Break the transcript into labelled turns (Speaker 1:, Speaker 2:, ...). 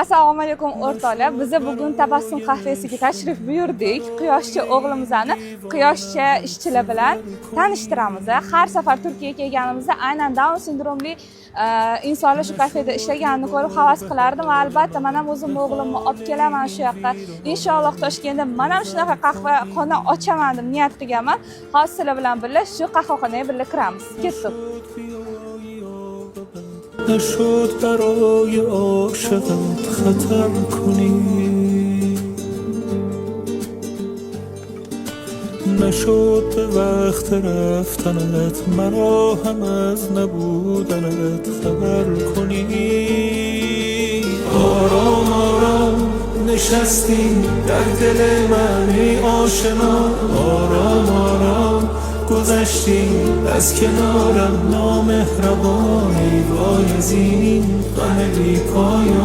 Speaker 1: Assalomu alaykum o'rtoqlar. Biz bugun Tabassum kafesiga tashrif buyurdik. Quyoshchi o'g'limizni Quyoshchi ishchilar bilan tanishtiramiz. Har safar Turkiyaga kelganimizda aynan Down sindromli insonlar shu kafeda ishlaganini ko'rib havas qilardim va albatta men ham o'zim o'g'limni olib kelaman shu yoqqa. Inshaalloh Toshkentda men ham shunaqa qahvaxona ochaman deb niyat qilganman. Hozir sizlar bilan birga shu qahvaxonaga birga kiramiz. Ketdik.
Speaker 2: نشد برای عاشقت خطر کنی، نشد به وقت رفتنت مرا هم از نبودنت خبر کنی. آرام آرام نشستی در دل من ای آشنا، آرام آرام گذشتی از کنارم نامهربانی، وای از این غم بی پایان.